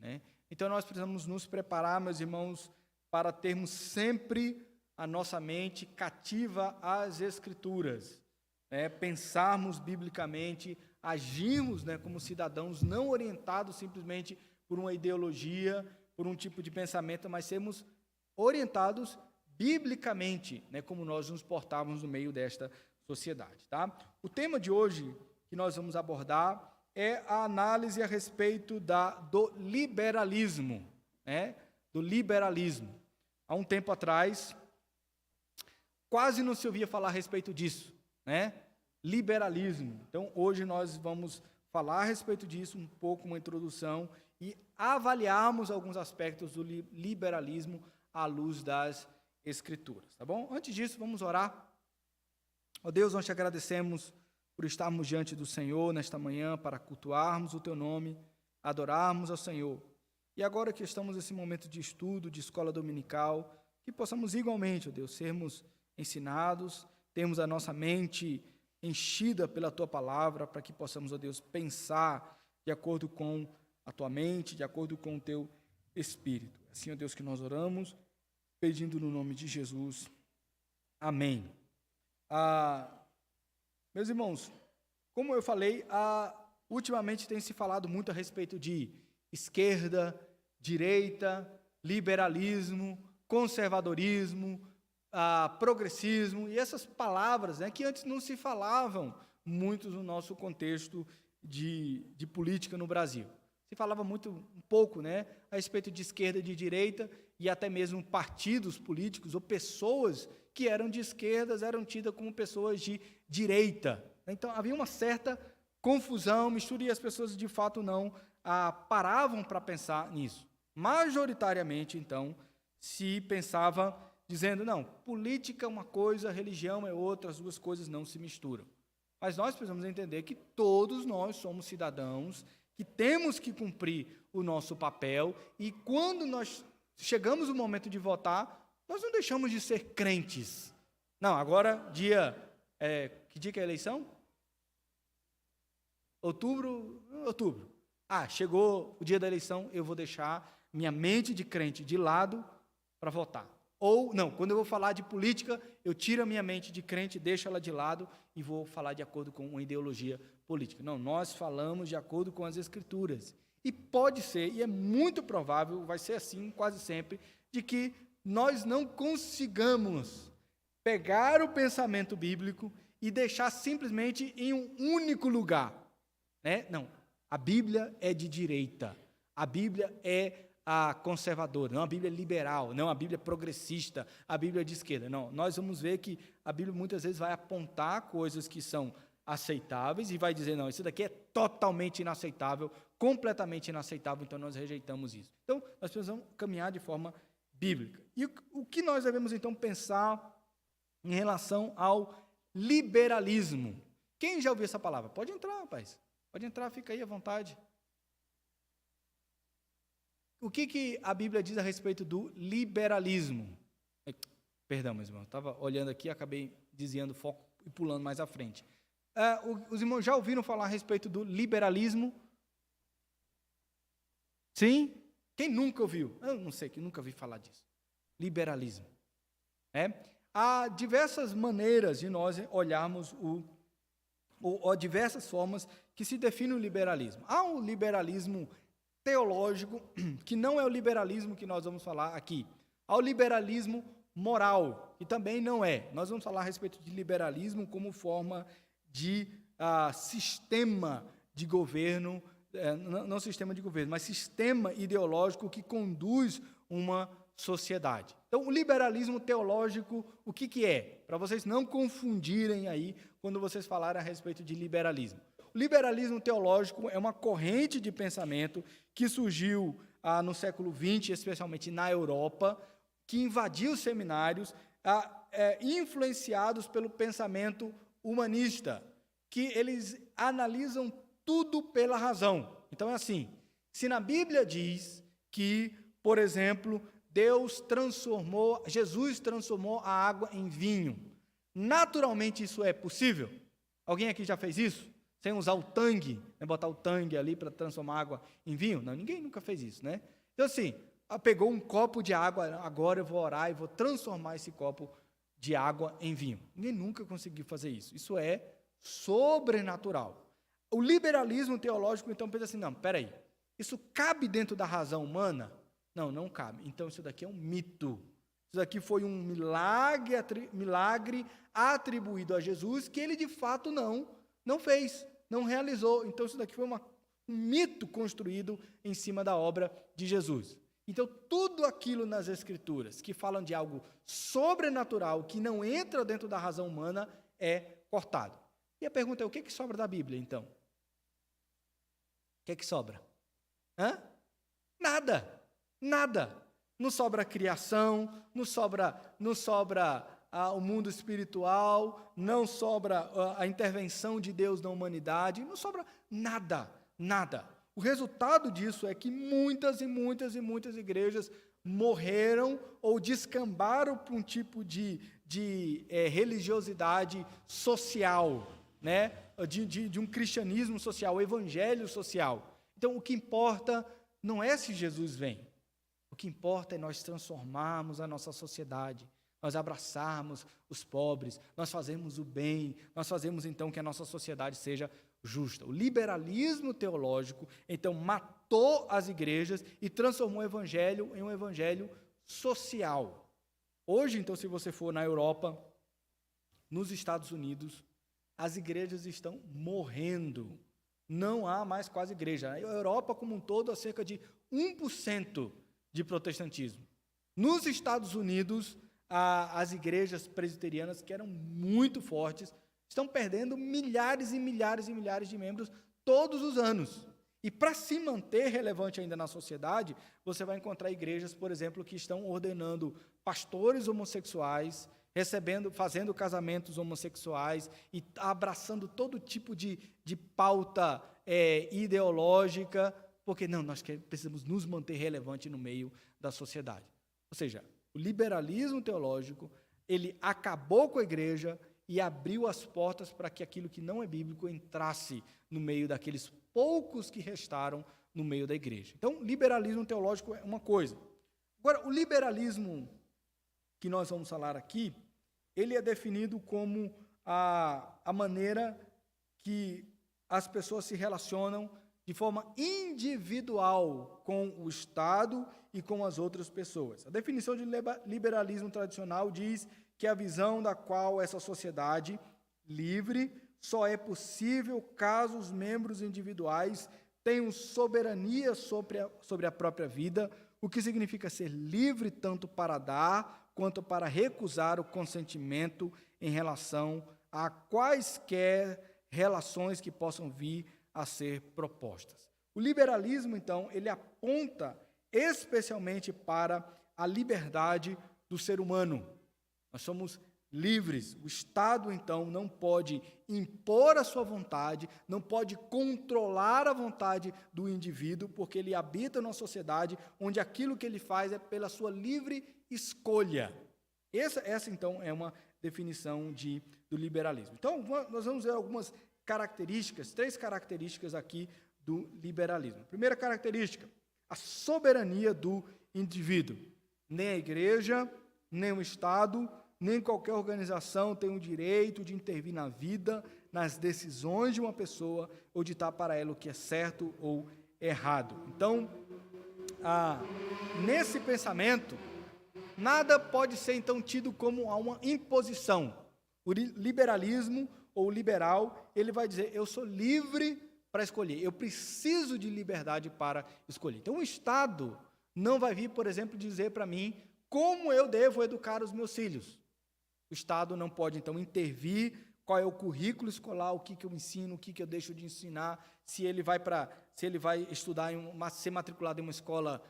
né? Então, nós precisamos nos preparar, meus irmãos, para termos sempre a nossa mente cativa às Escrituras, né? Pensarmos biblicamente, agirmos, né, como cidadãos, não orientados simplesmente por uma ideologia, por um tipo de pensamento, mas sermos orientados biblicamente, né, como nós nos portávamos no meio desta sociedade. Tá? O tema de hoje que nós vamos abordar é a análise a respeito do liberalismo, né? Do liberalismo. Há um tempo atrás, quase não se ouvia falar a respeito disso, né? Liberalismo. Então, hoje nós vamos falar a respeito disso, um pouco, uma introdução, e avaliarmos alguns aspectos do liberalismo à luz das Escrituras, tá bom? Antes disso, vamos orar. Ó Deus, nós te agradecemos por estarmos diante do Senhor nesta manhã, para cultuarmos o teu nome, adorarmos ao Senhor. E agora que estamos nesse momento de estudo, de escola dominical, que possamos igualmente, ó Deus, sermos ensinados, termos a nossa mente enchida pela tua palavra, para que possamos, ó Deus, pensar de acordo com a tua mente, de acordo com o teu Espírito. Assim, ó Deus, que nós oramos, pedindo no nome de Jesus. Amém. Meus irmãos, como eu falei, ultimamente tem se falado muito a respeito de esquerda, direita, liberalismo, conservadorismo, progressismo, e essas palavras, né, que antes não se falavam muito no nosso contexto de política no Brasil. Se falava um pouco, né, a respeito de esquerda e de direita, e até mesmo partidos políticos ou pessoas que eram de esquerdas eram tidas como pessoas de direita. Então, havia uma certa confusão, mistura, e as pessoas, de fato, não paravam para pensar nisso. Majoritariamente, então, se pensava dizendo, não, política é uma coisa, religião é outra, as duas coisas não se misturam. Mas nós precisamos entender que todos nós somos cidadãos, que temos que cumprir o nosso papel, e quando nós chegamos no momento de votar, nós não deixamos de ser crentes. Não, agora, que dia que é a eleição? Outubro. Chegou o dia da eleição, eu vou deixar minha mente de crente de lado para votar. Ou, não, quando eu vou falar de política, eu tiro a minha mente de crente, deixo ela de lado e vou falar de acordo com uma ideologia política. Não, nós falamos de acordo com as Escrituras. E pode ser, e é muito provável, vai ser assim quase sempre, de que nós não consigamos pegar o pensamento bíblico e deixar simplesmente em um único lugar, né? Não, a Bíblia é de direita, a Bíblia é conservadora, não, a Bíblia é liberal, não, a Bíblia é progressista, a Bíblia é de esquerda. Não, nós vamos ver que a Bíblia muitas vezes vai apontar coisas que são aceitáveis e vai dizer, não, isso daqui é totalmente inaceitável, completamente inaceitável, então nós rejeitamos isso. Então, nós precisamos caminhar de forma bíblica. E o que nós devemos, então, pensar em relação ao liberalismo? Quem já ouviu essa palavra? Pode entrar, rapaz. Pode entrar, fica aí à vontade. O que a Bíblia diz a respeito do liberalismo? Perdão, meus irmãos, estava olhando aqui, acabei desviando o foco e pulando mais à frente. Os irmãos já ouviram falar a respeito do liberalismo? Sim? Quem nunca ouviu? Eu não sei, que nunca ouvi falar disso. Liberalismo. Há diversas maneiras de nós olharmos ou diversas formas que se define o liberalismo. Há um liberalismo teológico, que não é o liberalismo que nós vamos falar aqui. Há o liberalismo moral, que também não é. Nós vamos falar a respeito de liberalismo como forma de sistema de governo, não sistema de governo, mas sistema ideológico que conduz uma sociedade. Então, o liberalismo teológico, o que é? Para vocês não confundirem aí, quando vocês falarem a respeito de liberalismo. O liberalismo teológico é uma corrente de pensamento que surgiu no século XX, especialmente na Europa, que invadiu os seminários, influenciados pelo pensamento humanista, que eles analisam tudo pela razão. Então é assim, se na Bíblia diz que, por exemplo, Jesus transformou a água em vinho, naturalmente isso é possível? Alguém aqui já fez isso? sem usar o tangue, né, botar o tangue ali para transformar água em vinho? Não, ninguém nunca fez isso, né? Então assim, pegou um copo de água, agora eu vou orar e vou transformar esse copo de água em vinho. Ninguém nunca conseguiu fazer isso. Isso é sobrenatural. O liberalismo teológico, então, pensa assim, não, peraí, isso cabe dentro da razão humana? Não, não cabe. Então, isso daqui é um mito. Isso daqui foi um milagre atribuído a Jesus que ele, de fato, não fez, não realizou. Então, isso daqui foi um mito construído em cima da obra de Jesus. Então, tudo aquilo nas Escrituras que falam de algo sobrenatural, que não entra dentro da razão humana, é cortado. E a pergunta é, o que sobra da Bíblia, então? O que sobra? Nada. Não sobra a criação, não sobra o mundo espiritual, não sobra a intervenção de Deus na humanidade, não sobra nada. O resultado disso é que muitas igrejas morreram ou descambaram para um tipo de religiosidade social, né? de um cristianismo social, o evangelho social. Então, o que importa não é se Jesus vem. O que importa é nós transformarmos a nossa sociedade, nós abraçarmos os pobres, nós fazermos o bem, nós fazemos então que a nossa sociedade seja justa. O liberalismo teológico, então, matou as igrejas e transformou o evangelho em um evangelho social. Hoje, então, se você for na Europa, nos Estados Unidos, as igrejas estão morrendo. Não há mais quase igreja. A Europa, como um todo, há cerca de 1% de protestantismo. Nos Estados Unidos, as igrejas presbiterianas, que eram muito fortes, estão perdendo milhares e milhares de membros todos os anos. E para se manter relevante ainda na sociedade, você vai encontrar igrejas, por exemplo, que estão ordenando pastores homossexuais, fazendo casamentos homossexuais e abraçando todo tipo de pauta ideológica, porque nós precisamos nos manter relevante no meio da sociedade. Ou seja, o liberalismo teológico, ele acabou com a igreja e abriu as portas para que aquilo que não é bíblico entrasse no meio daqueles poucos que restaram no meio da igreja. Então, liberalismo teológico é uma coisa. Agora, o liberalismo que nós vamos falar aqui, ele é definido como a maneira que as pessoas se relacionam de forma individual com o Estado e com as outras pessoas. A definição de liberalismo tradicional diz que a visão da qual essa sociedade livre só é possível caso os membros individuais tenham soberania sobre a própria vida, o que significa ser livre tanto para dar quanto para recusar o consentimento em relação a quaisquer relações que possam vir a ser propostas. O liberalismo, então, ele aponta especialmente para a liberdade do ser humano. Nós somos livres. O Estado, então, não pode impor a sua vontade, não pode controlar a vontade do indivíduo, porque ele habita numa sociedade onde aquilo que ele faz é pela sua livre escolha. Essa então, é uma definição do liberalismo. Então, nós vamos ver algumas características, 3 características aqui do liberalismo. Primeira característica, a soberania do indivíduo. Nem a igreja, nem o Estado, nem qualquer organização tem o direito de intervir na vida, nas decisões de uma pessoa ou ditar para ela o que é certo ou errado. Então, nesse pensamento, nada pode ser então tido como uma imposição. O liberalismo ou liberal, ele vai dizer, eu sou livre para escolher, eu preciso de liberdade para escolher. Então, o Estado não vai vir, por exemplo, dizer para mim como eu devo educar os meus filhos. O Estado não pode, então, intervir qual é o currículo escolar, o que eu ensino, o que eu deixo de ensinar, se ele vai estudar, ser matriculado em uma escola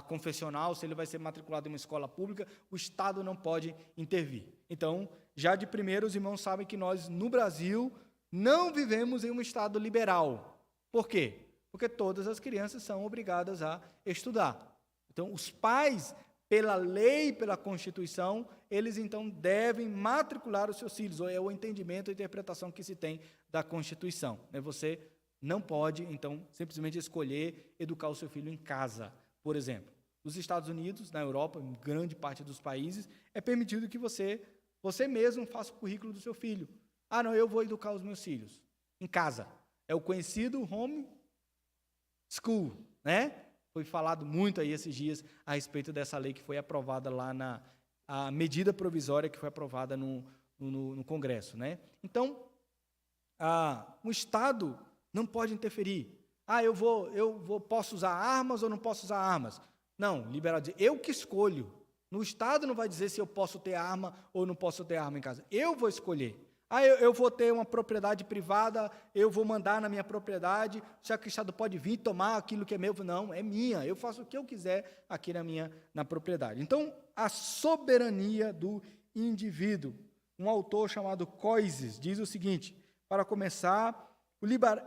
confessional, se ele vai ser matriculado em uma escola pública, o Estado não pode intervir. Então, já de primeiro, os irmãos sabem que nós, no Brasil, não vivemos em um Estado liberal. Por quê? Porque todas as crianças são obrigadas a estudar. Então, os pais pela lei, pela Constituição, eles então devem matricular os seus filhos, ou é o entendimento, a interpretação que se tem da Constituição. Você não pode, então, simplesmente escolher educar o seu filho em casa, por exemplo. Nos Estados Unidos, na Europa, em grande parte dos países, é permitido que você mesmo faça o currículo do seu filho. Não, eu vou educar os meus filhos em casa. É o conhecido home school, né? Foi falado muito aí esses dias a respeito dessa lei que foi aprovada lá a medida provisória que foi aprovada no Congresso, né? Então, o Estado não pode interferir. Posso usar armas ou não posso usar armas? Não, liberal diz, eu que escolho. No Estado não vai dizer se eu posso ter arma ou não posso ter arma em casa. Eu vou escolher. Eu vou ter uma propriedade privada, eu vou mandar na minha propriedade, já que o Estado pode vir tomar aquilo que é meu. Não, é minha, eu faço o que eu quiser aqui na propriedade. Então, a soberania do indivíduo. Um autor chamado Coises diz o seguinte: para começar, o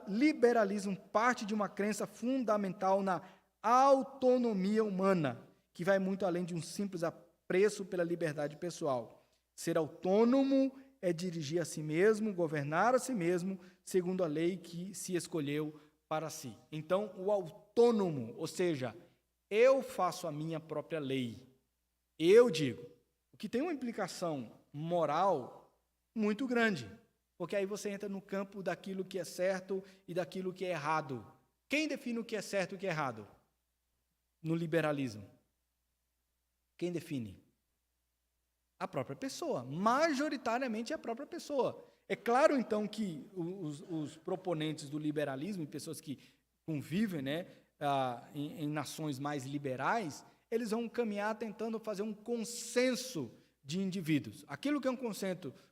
liberalismo parte de uma crença fundamental na autonomia humana, que vai muito além de um simples apreço pela liberdade pessoal. Ser autônomo é dirigir a si mesmo, governar a si mesmo, segundo a lei que se escolheu para si. Então, o autônomo, ou seja, eu faço a minha própria lei. Eu digo, o que tem uma implicação moral muito grande, porque aí você entra no campo daquilo que é certo e daquilo que é errado. Quem define o que é certo e o que é errado? No liberalismo. Quem define? A própria pessoa, majoritariamente a própria pessoa. É claro, então, que os proponentes do liberalismo, e pessoas que convivem, né, em nações mais liberais, eles vão caminhar tentando fazer um consenso de indivíduos. Aquilo que é um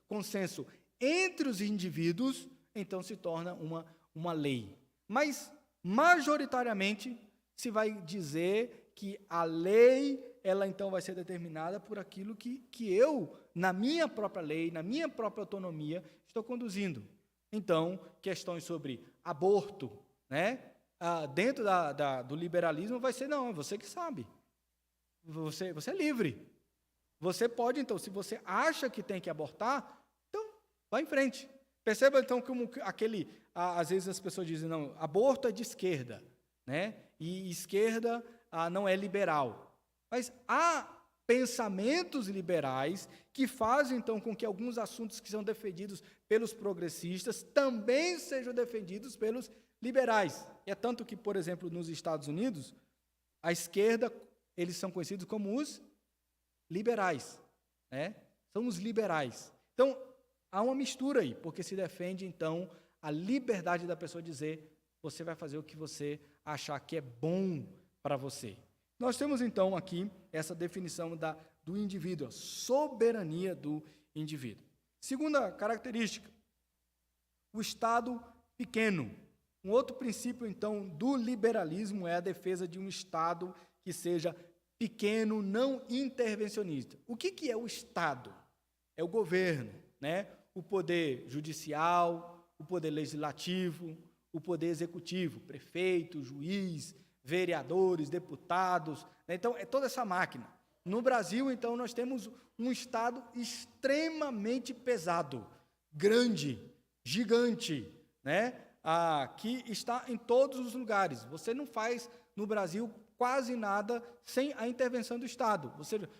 consenso entre os indivíduos, então se torna uma lei. Mas, majoritariamente, se vai dizer que a lei, ela então vai ser determinada por aquilo que eu, na minha própria lei, na minha própria autonomia, estou conduzindo. Então, questões sobre aborto, né? Dentro do liberalismo vai ser, não, é você que sabe. Você é livre. Você pode, então, se você acha que tem que abortar, então, vá em frente. Perceba, então, como às vezes as pessoas dizem, não, aborto é de esquerda, né? E esquerda não é liberal. Mas há pensamentos liberais que fazem, então, com que alguns assuntos que são defendidos pelos progressistas também sejam defendidos pelos liberais. É tanto que, por exemplo, nos Estados Unidos, a esquerda, eles são conhecidos como os liberais, né? São os liberais. Então, há uma mistura aí, porque se defende, então, a liberdade da pessoa dizer, você vai fazer o que você achar que é bom para você. Nós temos, então, aqui essa definição do indivíduo, a soberania do indivíduo. Segunda característica, o Estado pequeno. Um outro princípio, então, do liberalismo é a defesa de um Estado que seja pequeno, não intervencionista. O que é o Estado? É o governo, né? O poder judicial, o poder legislativo, o poder executivo, prefeito, juiz, vereadores, deputados, né? Então, é toda essa máquina. No Brasil, então, nós temos um Estado extremamente pesado, grande, gigante, né? Que está em todos os lugares. Você não faz, no Brasil, quase nada sem a intervenção do Estado.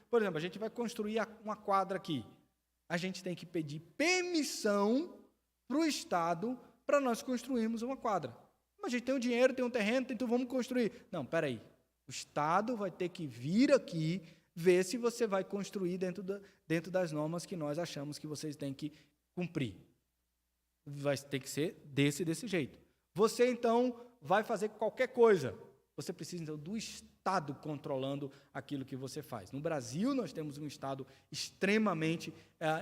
Por exemplo, a gente vai construir uma quadra aqui. A gente tem que pedir permissão para o Estado para nós construirmos uma quadra. A gente tem um dinheiro, tem um terreno, então vamos construir. Não, espera aí. O Estado vai ter que vir aqui ver se você vai construir dentro das normas que nós achamos que vocês têm que cumprir. Vai ter que ser desse jeito. Você, então, vai fazer qualquer coisa. Você precisa, então, do Estado controlando aquilo que você faz. No Brasil, nós temos um Estado extremamente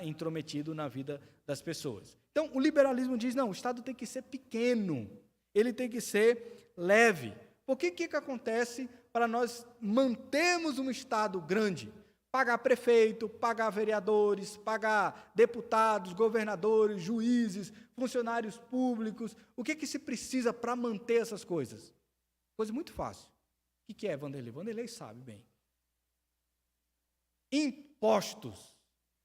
intrometido na vida das pessoas. Então, o liberalismo diz, não, o Estado tem que ser pequeno. Ele tem que ser leve. Por que acontece para nós mantermos um Estado grande? Pagar prefeito, pagar vereadores, pagar deputados, governadores, juízes, funcionários públicos. O que se precisa para manter essas coisas? Coisa muito fácil. O que é, Vanderlei? Vanderlei sabe bem. impostos,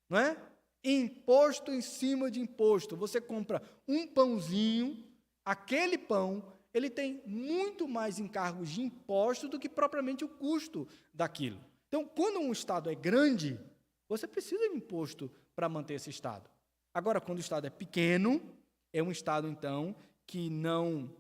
não é? Imposto em cima de imposto. Você compra um pãozinho, aquele pão, ele tem muito mais encargos de imposto do que propriamente o custo daquilo. Então, quando um Estado é grande, você precisa de imposto para manter esse Estado. Agora, quando o Estado é pequeno, é um Estado, então, que não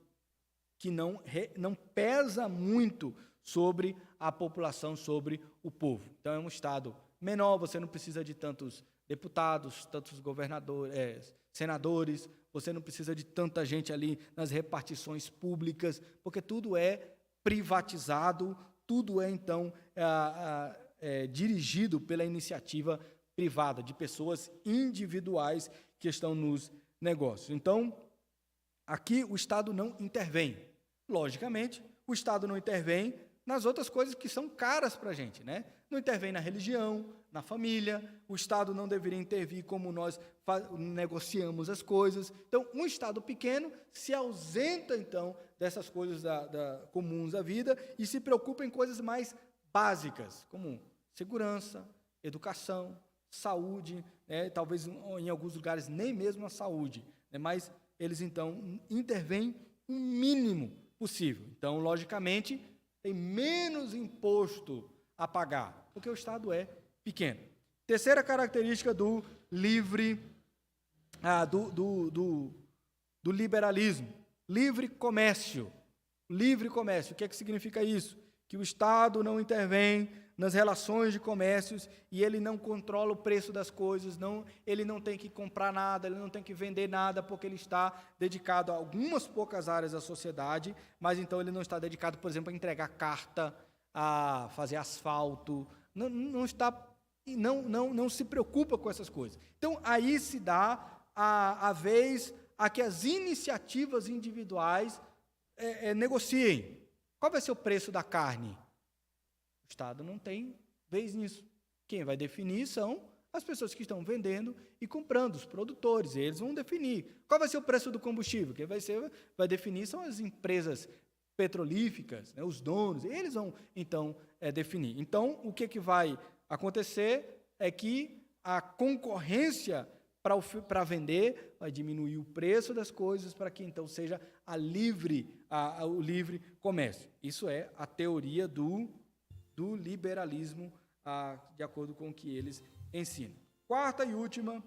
pesa muito sobre a população, sobre o povo. Então, é um Estado menor, você não precisa de tantos deputados, tantos governadores, senadores, você não precisa de tanta gente ali nas repartições públicas, porque tudo é privatizado, tudo é, então, dirigido pela iniciativa privada, de pessoas individuais que estão nos negócios. Então, aqui o Estado não intervém. Logicamente, o Estado não intervém nas outras coisas que são caras para a gente, né? Não intervém na religião, na família, o Estado não deveria intervir como nós negociamos as coisas. Então, um Estado pequeno se ausenta, então, dessas coisas comuns da vida e se preocupa em coisas mais básicas, como segurança, educação, saúde, né? Talvez em alguns lugares nem mesmo a saúde, né? Mas eles, então, intervêm o mínimo possível. Então, logicamente, tem menos imposto a pagar, porque o Estado é pequeno. Terceira característica do do liberalismo, livre comércio. Livre comércio, o que é que significa isso? Que o Estado não intervém nas relações de comércios e ele não controla o preço das coisas, ele não tem que comprar nada, ele não tem que vender nada, porque ele está dedicado a algumas poucas áreas da sociedade, mas então ele não está dedicado, por exemplo, a entregar carta, a fazer asfalto, não se preocupa com essas coisas. Então, aí se dá a vez a que as iniciativas individuais negociem. Qual vai ser o preço da carne? O Estado não tem vez nisso. Quem vai definir são as pessoas que estão vendendo e comprando, os produtores, eles vão definir. Qual vai ser o preço do combustível? Quem vai definir são as empresas petrolíferas, né, os donos, eles vão, então, definir. Então, o que vai acontecer é que a concorrência para vender vai diminuir o preço das coisas para que, então, seja o livre comércio. Isso é a teoria do liberalismo, de acordo com o que eles ensinam. Quarto e último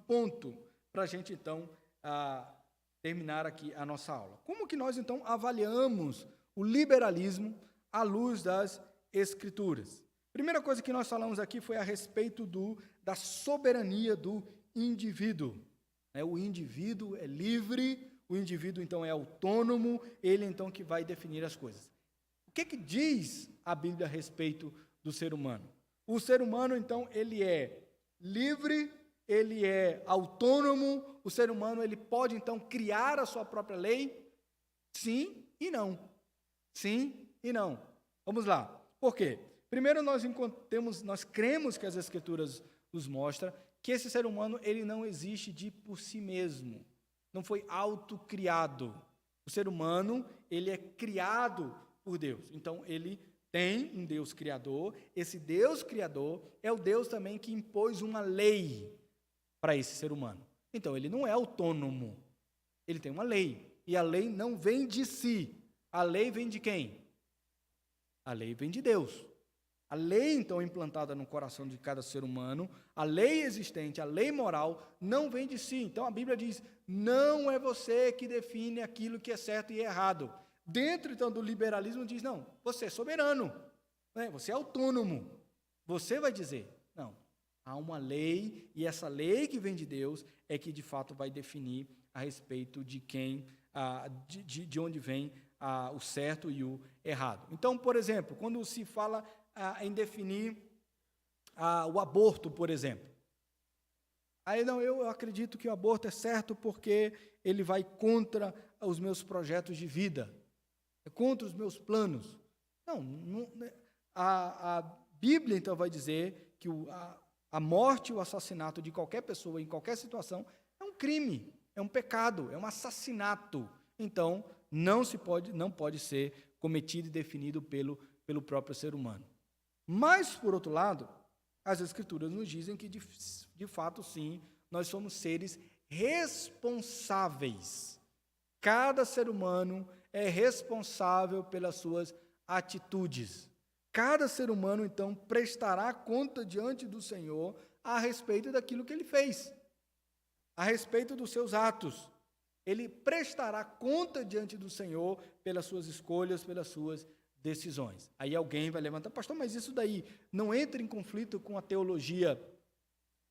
ponto para a gente, então, terminar aqui a nossa aula. Como que nós, então, avaliamos o liberalismo à luz das Escrituras? Primeira coisa que nós falamos aqui foi a respeito da soberania do indivíduo. O indivíduo é livre, o indivíduo, então, é autônomo, ele, então, que vai definir as coisas. O que diz a Bíblia a respeito do ser humano? O ser humano, então, ele é livre, ele é autônomo, o ser humano ele pode, então, criar a sua própria lei? Sim e não. Sim e não. Vamos lá. Por quê? Primeiro, nós cremos que as Escrituras nos mostram que esse ser humano ele não existe por si mesmo. Não foi autocriado. O ser humano ele é criado por Deus. Então, ele tem um Deus criador. Esse Deus criador é o Deus também que impôs uma lei para esse ser humano. Então, ele não é autônomo. Ele tem uma lei. E a lei não vem de si. A lei vem de quem? A lei vem de Deus. A lei, então, implantada no coração de cada ser humano, a lei existente, a lei moral, não vem de si. Então, a Bíblia diz, não é você que define aquilo que é certo e errado. Dentro, então, do liberalismo, diz, não, você é soberano, né? Você é autônomo. Você vai dizer, não, há uma lei, e essa lei que vem de Deus é que, de fato, vai definir a respeito de quem, de onde vem o certo e o errado. Então, por exemplo, quando se fala em definir o aborto, por exemplo. Aí, não, eu acredito que o aborto é certo porque ele vai contra os meus projetos de vida, é contra os meus planos. A Bíblia, então, vai dizer que a morte e o assassinato de qualquer pessoa, em qualquer situação, é um crime, é um pecado, é um assassinato. Então, não pode ser cometido e definido pelo próprio ser humano. Mas, por outro lado, as Escrituras nos dizem que, de fato, sim, nós somos seres responsáveis. Cada ser humano é responsável pelas suas atitudes. Cada ser humano, então, prestará conta diante do Senhor a respeito daquilo que ele fez, a respeito dos seus atos. Ele prestará conta diante do Senhor pelas suas escolhas, pelas suas decisões. Aí alguém vai levantar, pastor, mas isso daí não entra em conflito com a teologia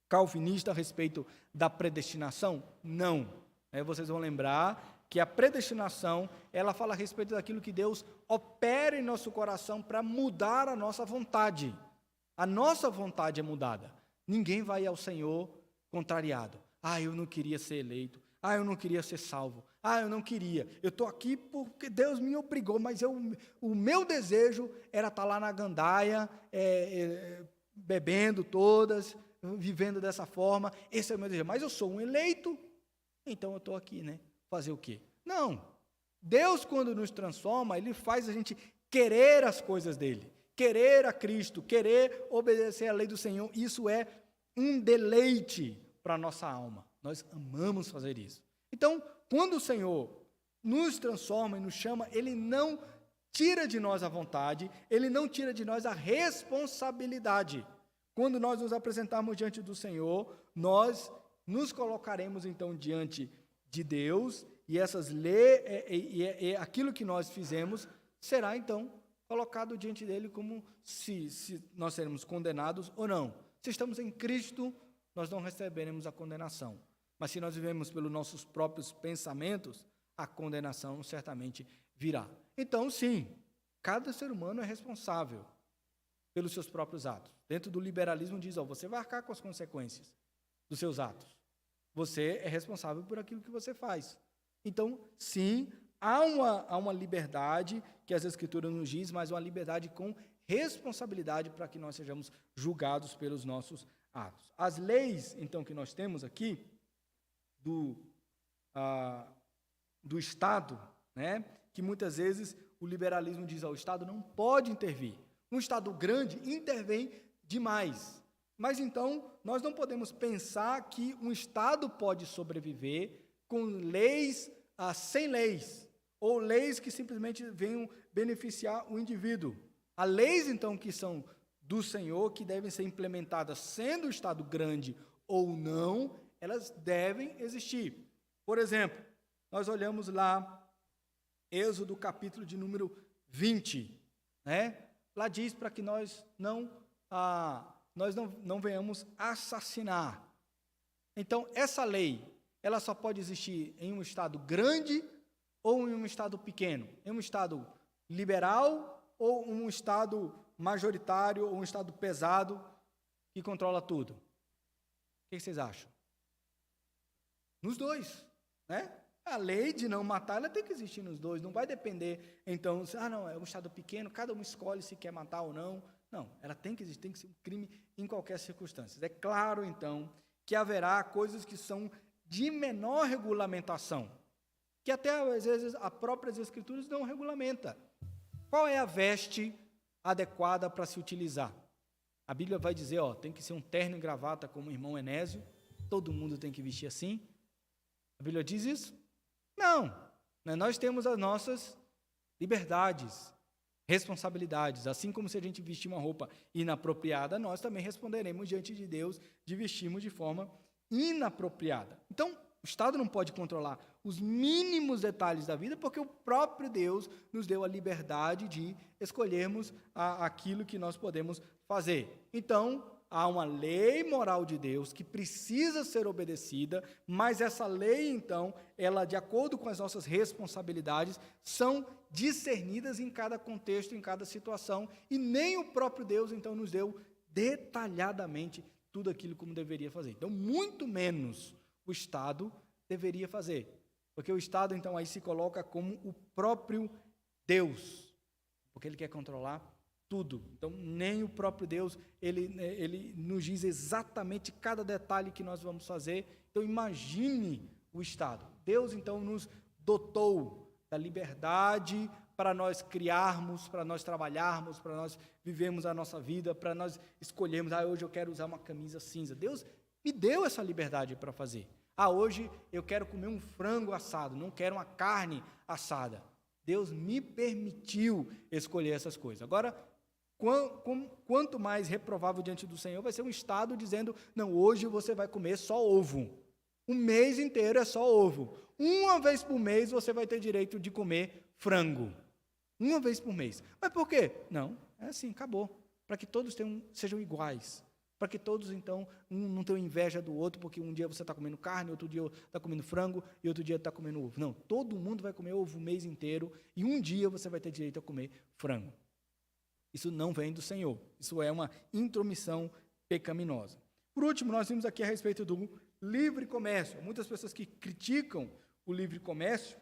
calvinista a respeito da predestinação? Não. Vocês vão lembrar que a predestinação, ela fala a respeito daquilo que Deus opera em nosso coração para mudar a nossa vontade. A nossa vontade é mudada. Ninguém vai ao Senhor contrariado. Eu não queria ser eleito. Eu não queria ser salvo. Eu não queria. Eu estou aqui porque Deus me obrigou, mas o meu desejo era estar lá na gandaia, bebendo todas, vivendo dessa forma. Esse é o meu desejo. Mas eu sou um eleito, então eu estou aqui, Fazer o quê? Não. Deus, quando nos transforma, Ele faz a gente querer as coisas dEle, querer a Cristo, querer obedecer à lei do Senhor. Isso é um deleite para a nossa alma. Nós amamos fazer isso. Então, quando o Senhor nos transforma e nos chama, Ele não tira de nós a vontade, Ele não tira de nós a responsabilidade. Quando nós nos apresentarmos diante do Senhor, nós nos colocaremos, então, diante de Deus, e essas leis, aquilo que nós fizemos, será, então, colocado diante dEle como se nós seremos condenados ou não. Se estamos em Cristo, nós não receberemos a condenação. Mas se nós vivemos pelos nossos próprios pensamentos, a condenação certamente virá. Então, sim, cada ser humano é responsável pelos seus próprios atos. Dentro do liberalismo diz, você vai arcar com as consequências dos seus atos. Você é responsável por aquilo que você faz. Então, sim, há uma liberdade que as Escrituras nos diz, mas uma liberdade com responsabilidade para que nós sejamos julgados pelos nossos atos. As leis, então, que nós temos aqui, do Estado, que muitas vezes o liberalismo diz, o Estado não pode intervir. Um Estado grande intervém demais. Mas então, nós não podemos pensar que um Estado pode sobreviver com leis sem leis, ou leis que simplesmente venham beneficiar o indivíduo. Há leis, então, que são do Senhor, que devem ser implementadas, sendo o Estado grande ou não, elas devem existir. Por exemplo, nós olhamos lá, Êxodo, capítulo de número 20, Lá diz para que nós não venhamos assassinar. Então, essa lei, ela só pode existir em um Estado grande ou em um Estado pequeno, em um Estado liberal ou um Estado majoritário ou um Estado pesado que controla tudo. O que vocês acham? Nos dois, A lei de não matar, ela tem que existir nos dois, não vai depender, então, não, é um Estado pequeno, cada um escolhe se quer matar ou não. Não, ela tem que existir, tem que ser um crime em qualquer circunstância. É claro, então, que haverá coisas que são de menor regulamentação, que até, às vezes, as próprias Escrituras não regulamenta. Qual é a veste adequada para se utilizar? A Bíblia vai dizer, tem que ser um terno e gravata como o irmão Enésio, todo mundo tem que vestir assim. A Bíblia diz isso? Não, nós temos as nossas liberdades, responsabilidades, assim como se a gente vestir uma roupa inapropriada, nós também responderemos diante de Deus de vestirmos de forma inapropriada. Então, o Estado não pode controlar os mínimos detalhes da vida, porque o próprio Deus nos deu a liberdade de escolhermos aquilo que nós podemos fazer. Então, há uma lei moral de Deus que precisa ser obedecida, mas essa lei, então, ela, de acordo com as nossas responsabilidades, são discernidas em cada contexto, em cada situação, e nem o próprio Deus, então, nos deu detalhadamente tudo aquilo como deveria fazer. Então, muito menos o Estado deveria fazer, porque o Estado, então, aí se coloca como o próprio Deus, porque ele quer controlar tudo. Então, nem o próprio Deus, ele nos diz exatamente cada detalhe que nós vamos fazer. Então, imagine o Estado. Deus, então, nos dotou da liberdade para nós criarmos, para nós trabalharmos, para nós vivermos a nossa vida, para nós escolhermos, hoje eu quero usar uma camisa cinza. Deus me deu essa liberdade para fazer. Hoje eu quero comer um frango assado, não quero uma carne assada. Deus me permitiu escolher essas coisas. Agora, quanto mais reprovável diante do Senhor vai ser um estado dizendo, não, hoje você vai comer só ovo. O mês inteiro é só ovo. Uma vez por mês você vai ter direito de comer frango. Uma vez por mês. Mas por quê? Não, é assim, acabou. Para que todos sejam iguais. Para que todos, então, não tenham inveja do outro, porque um dia você está comendo carne, outro dia está comendo frango, e outro dia está comendo ovo. Não, todo mundo vai comer ovo o mês inteiro, e um dia você vai ter direito a comer frango. Isso não vem do Senhor. Isso é uma intromissão pecaminosa. Por último, nós vimos aqui a respeito do livre comércio. Muitas pessoas que criticam o livre comércio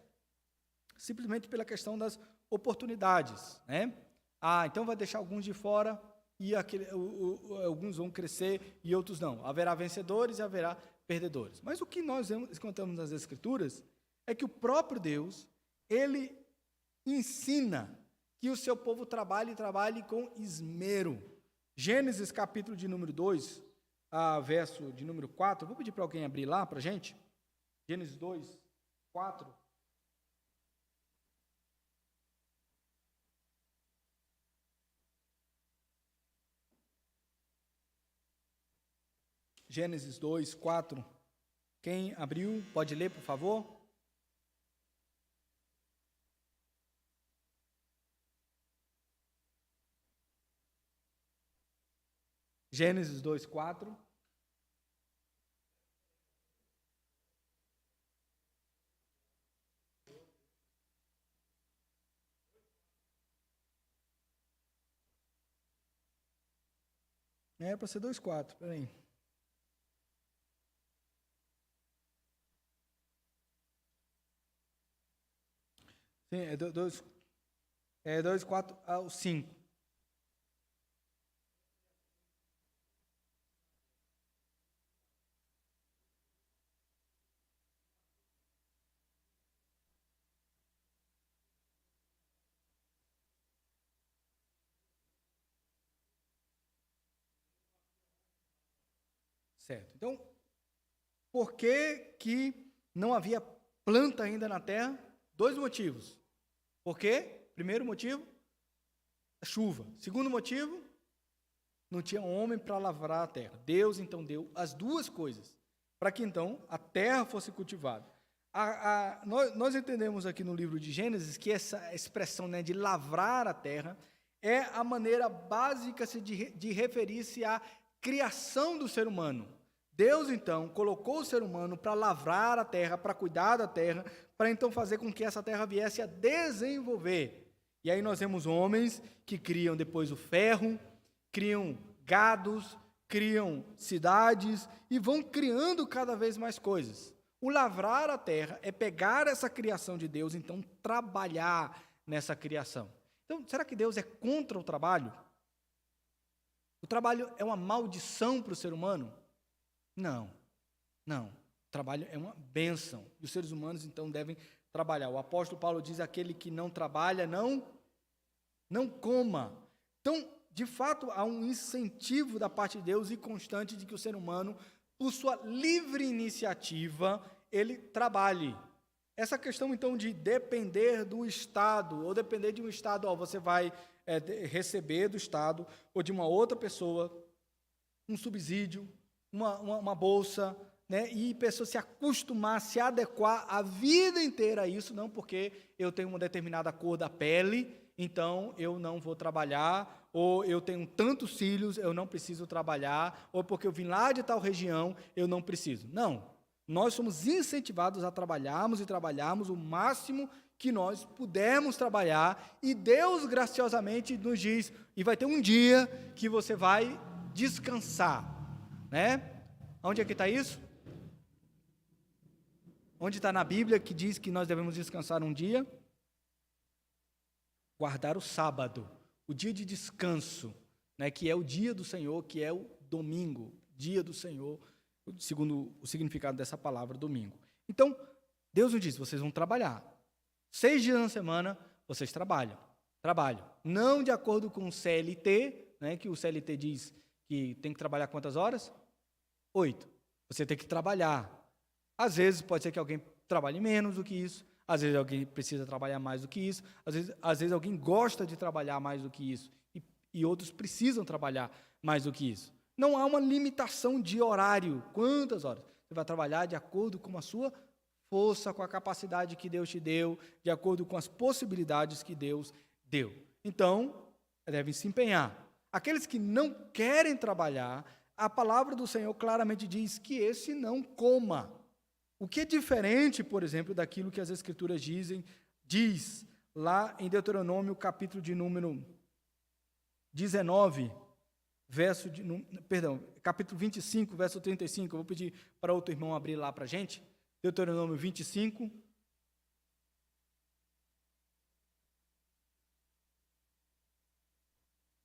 simplesmente pela questão das oportunidades, né? Então vai deixar alguns de fora e alguns vão crescer e outros não. Haverá vencedores e haverá perdedores. Mas o que nós encontramos nas Escrituras é que o próprio Deus, ele ensina que o seu povo trabalhe com esmero. Gênesis capítulo de número 2, verso de número 4, vou pedir para alguém abrir lá para a gente. Gênesis 2, 4. Gênesis 2, 4. Quem abriu, pode ler, por favor? Gênesis 2, 4. É para ser 2, 4, peraí. Sim, é 2, 4 ao 5. Certo. Então, por que não havia planta ainda na terra? 2 motivos. Por quê? Primeiro motivo, a chuva. Segundo motivo, não tinha homem para lavrar a terra. Deus, então, deu as duas coisas, para que, então, a terra fosse cultivada. Nós entendemos aqui no livro de Gênesis que essa expressão, né, de lavrar a terra é a maneira básica de referir-se à criação do ser humano. Deus, então, colocou o ser humano para lavrar a terra, para cuidar da terra, para então fazer com que essa terra viesse a desenvolver. E aí nós vemos homens que criam depois o ferro, criam gados, criam cidades e vão criando cada vez mais coisas. O lavrar a terra é pegar essa criação de Deus, então trabalhar nessa criação. Então, será que Deus é contra o trabalho? O trabalho é uma maldição para o ser humano? Não. O trabalho é uma bênção. E os seres humanos, então, devem trabalhar. O apóstolo Paulo diz, aquele que não trabalha, não coma. Então, de fato, há um incentivo da parte de Deus e constante de que o ser humano, por sua livre iniciativa, ele trabalhe. Essa questão, então, de depender do Estado, ou depender de um Estado, você vai receber do Estado, ou de uma outra pessoa, um subsídio, uma bolsa, né, e pessoa se acostumar, se adequar a vida inteira a isso, não porque eu tenho uma determinada cor da pele, então eu não vou trabalhar, ou eu tenho tantos filhos, eu não preciso trabalhar, ou porque eu vim lá de tal região, eu não preciso. Não, nós somos incentivados a trabalharmos e trabalharmos o máximo que nós pudermos trabalhar, e Deus graciosamente nos diz, e vai ter um dia que você vai descansar, né? Onde é que está isso? Onde está na Bíblia que diz que nós devemos descansar um dia? Guardar o sábado, o dia de descanso, né, que é o dia do Senhor, que é o domingo, dia do Senhor, segundo o significado dessa palavra, domingo. Então, Deus nos diz, vocês vão trabalhar. 6 dias na semana, vocês trabalham. Não de acordo com o CLT, né, que o CLT diz que tem que trabalhar quantas horas? 8. Você tem que trabalhar. Às vezes pode ser que alguém trabalhe menos do que isso, às vezes alguém precisa trabalhar mais do que isso, às vezes alguém gosta de trabalhar mais do que isso, e outros precisam trabalhar mais do que isso. Não há uma limitação de horário. Quantas horas? Você vai trabalhar de acordo com a sua força, com a capacidade que Deus te deu, de acordo com as possibilidades que Deus deu. Então, devem se empenhar. Aqueles que não querem trabalhar, a palavra do Senhor claramente diz que esse não coma. O que é diferente, por exemplo, daquilo que as Escrituras diz lá em Deuteronômio, capítulo de número 19, capítulo 25, verso 35. Eu vou pedir para outro irmão abrir lá para a gente. Deuteronômio 25.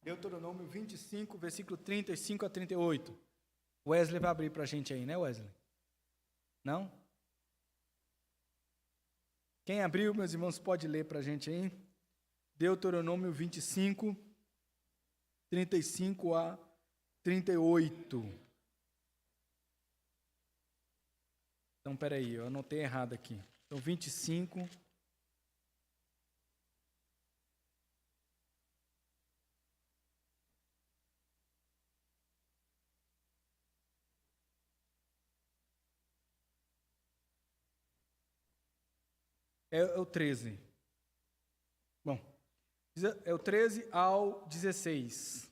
Deuteronômio 25, versículo 35 a 38. Wesley vai abrir para a gente aí, né, Wesley? Não? Quem abriu, meus irmãos, pode ler para a gente aí. Deuteronômio 25, 35 a 38. Então, peraí, eu anotei errado aqui. Então, 25. É o 13. Bom, é o 13 ao 16.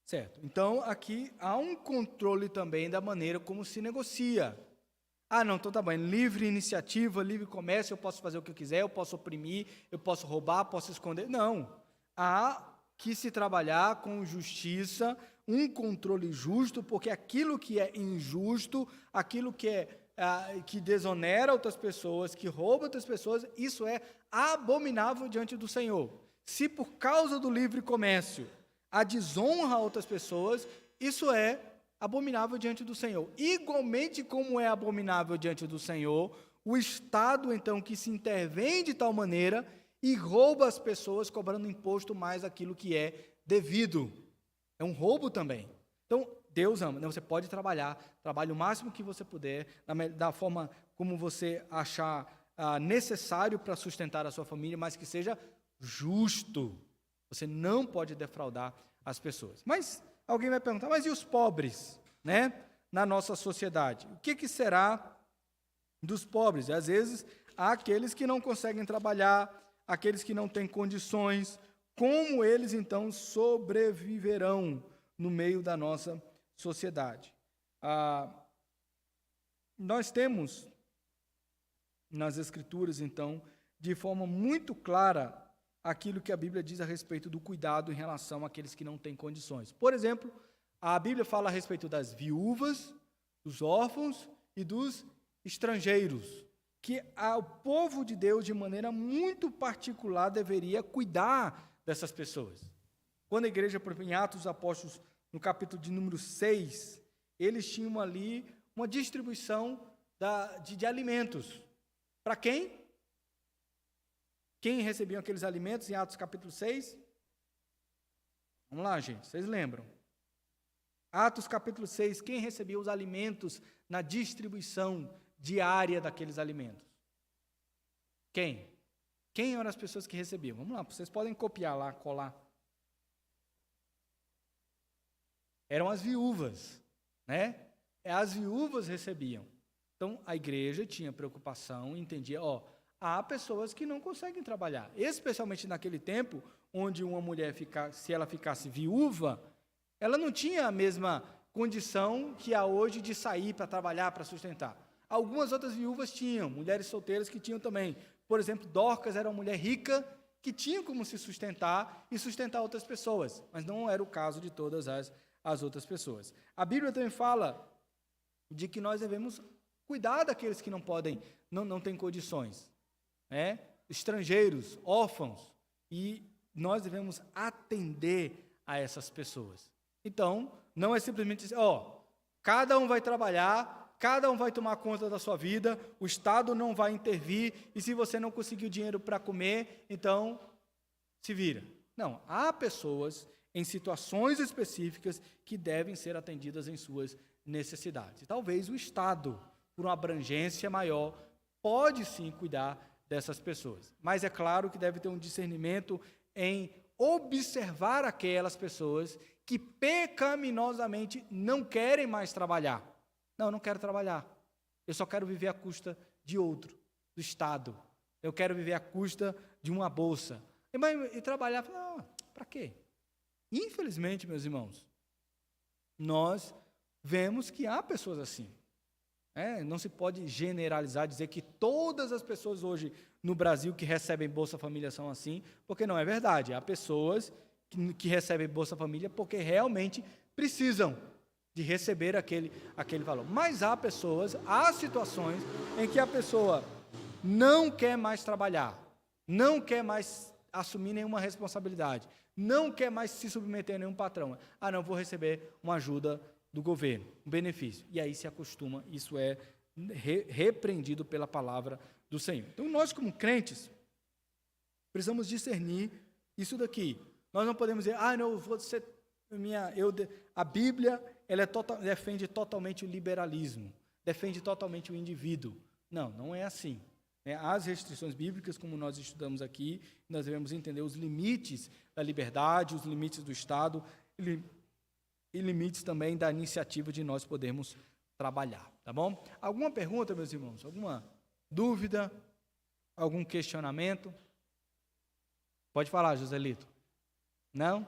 Certo. Então, aqui há um controle também da maneira como se negocia. Ah, não, então tá bom, livre iniciativa, livre comércio, eu posso fazer o que eu quiser, eu posso oprimir, eu posso roubar, posso esconder. Não. Há que se trabalhar com justiça, um controle justo, porque aquilo que é injusto, aquilo que desonera outras pessoas, que rouba outras pessoas, isso é abominável diante do Senhor. Se por causa do livre comércio a desonra a outras pessoas, isso é abominável diante do Senhor. Igualmente como é abominável diante do Senhor, o Estado, então, que se intervém de tal maneira e rouba as pessoas, cobrando imposto mais aquilo que é devido. É um roubo também. Então, Deus ama. Você pode trabalhar, trabalhe o máximo que você puder, da forma como você achar necessário para sustentar a sua família, mas que seja justo. Você não pode defraudar as pessoas. Mas alguém vai perguntar, mas e os pobres, né, na nossa sociedade? O que será dos pobres? E, às vezes, há aqueles que não conseguem trabalhar, aqueles que não têm condições. Como eles, então, sobreviverão no meio da nossa sociedade? Nós temos nas Escrituras, então, de forma muito clara, aquilo que a Bíblia diz a respeito do cuidado em relação àqueles que não têm condições. Por exemplo, a Bíblia fala a respeito das viúvas, dos órfãos e dos estrangeiros, que o povo de Deus, de maneira muito particular, deveria cuidar dessas pessoas. Quando a igreja, por exemplo, em Atos dos Apóstolos, no capítulo de número 6, eles tinham ali uma distribuição de alimentos. Para quem? Quem recebiam aqueles alimentos em Atos capítulo 6? Vamos lá, gente, vocês lembram? Atos capítulo 6, quem recebia os alimentos na distribuição diária daqueles alimentos? Quem? Quem eram as pessoas que recebiam? Vamos lá, vocês podem copiar lá, colar. Eram as viúvas, né? As viúvas recebiam. Então, a igreja tinha preocupação, entendia, há pessoas que não conseguem trabalhar, especialmente naquele tempo, onde uma mulher, se ela ficasse viúva, ela não tinha a mesma condição que há hoje de sair para trabalhar, para sustentar. Algumas outras viúvas tinham, mulheres solteiras que tinham também. Por exemplo, Dorcas era uma mulher rica que tinha como se sustentar e sustentar outras pessoas, mas não era o caso de todas às outras pessoas. A Bíblia também fala de que nós devemos cuidar daqueles que não podem, não têm condições, né? Estrangeiros, órfãos, e nós devemos atender a essas pessoas. Então, não é simplesmente dizer, cada um vai trabalhar, cada um vai tomar conta da sua vida, o Estado não vai intervir, e se você não conseguiu dinheiro para comer, então se vira. Não, há pessoas em situações específicas que devem ser atendidas em suas necessidades. E talvez o Estado, por uma abrangência maior, pode sim cuidar dessas pessoas. Mas é claro que deve ter um discernimento em observar aquelas pessoas que pecaminosamente não querem mais trabalhar. Não quero trabalhar. Eu só quero viver à custa de outro, do Estado. Eu quero viver à custa de uma bolsa. E trabalhar, para quê? Infelizmente, meus irmãos, nós vemos que há pessoas assim. Não se pode generalizar, dizer que todas as pessoas hoje no Brasil que recebem Bolsa Família são assim, porque não é verdade. Há pessoas que recebem Bolsa Família porque realmente precisam de receber aquele valor. Mas há situações em que a pessoa não quer mais trabalhar, não quer mais assumir nenhuma responsabilidade, não quer mais se submeter a nenhum patrão. Não, vou receber uma ajuda do governo, um benefício. E aí se acostuma, isso é repreendido pela palavra do Senhor. Então, nós como crentes, precisamos discernir isso daqui. Nós não podemos dizer, não, vou ser a Bíblia, ela defende totalmente o liberalismo, defende totalmente o indivíduo. Não é assim. As restrições bíblicas, como nós estudamos aqui, nós devemos entender os limites da liberdade, os limites do Estado, e limites também da iniciativa de nós podermos trabalhar, tá bom? Alguma pergunta, meus irmãos? Alguma dúvida? Algum questionamento? Pode falar, Joselito. Não?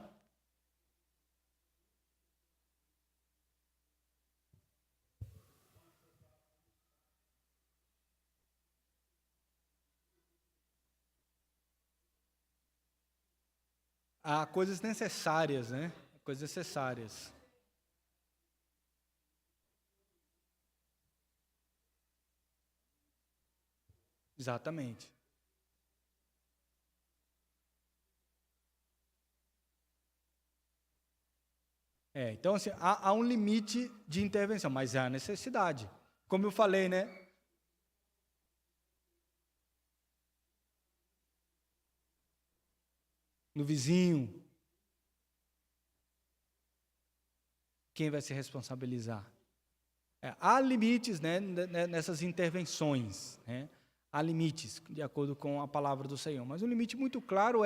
Há coisas necessárias, né? Coisas necessárias. Exatamente. Então, assim, há um limite de intervenção, mas há necessidade. Como eu falei, né? No vizinho, quem vai se responsabilizar? Há limites, né, nessas intervenções, né? Há limites, de acordo com a palavra do Senhor. Mas um limite muito claro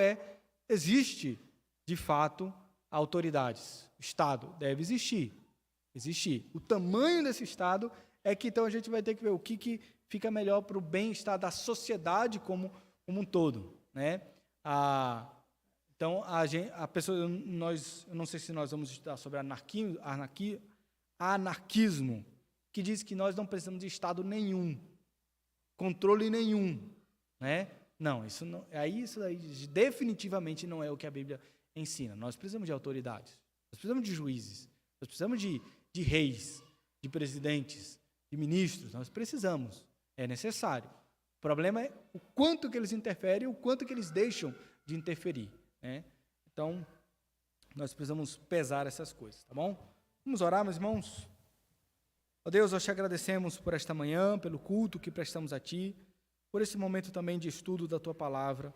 existe, de fato, autoridades. O Estado deve existir. O tamanho desse Estado é que, então, a gente vai ter que ver o que fica melhor para o bem-estar da sociedade como um todo, né? Então, a pessoa, eu não sei se nós vamos estudar sobre anarquismo, que diz que nós não precisamos de Estado nenhum, controle nenhum, né? Não, isso daí definitivamente não é o que a Bíblia ensina. Nós precisamos de autoridades, nós precisamos de juízes, nós precisamos de reis, de presidentes, de ministros, nós precisamos, é necessário. O problema é o quanto que eles interferem, o quanto que eles deixam de interferir, né? Então, nós precisamos pesar essas coisas, tá bom? Vamos orar, meus irmãos? Ó Deus, nós te agradecemos por esta manhã, pelo culto que prestamos a Ti, por esse momento também de estudo da Tua Palavra,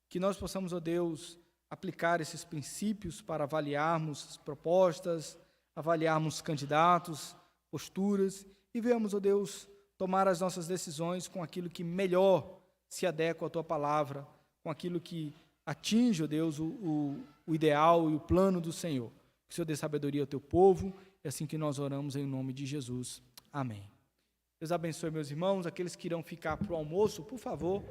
que nós possamos, ó Deus, aplicar esses princípios para avaliarmos as propostas, avaliarmos candidatos, posturas, e venhamos, ó Deus, tomar as nossas decisões com aquilo que melhor se adequa à Tua Palavra, com aquilo que atinge, ó Deus, o ideal e o plano do Senhor. Que o Senhor dê sabedoria ao Teu povo, é assim que nós oramos em nome de Jesus. Amém. Deus abençoe, meus irmãos. Aqueles que irão ficar para o almoço, por favor,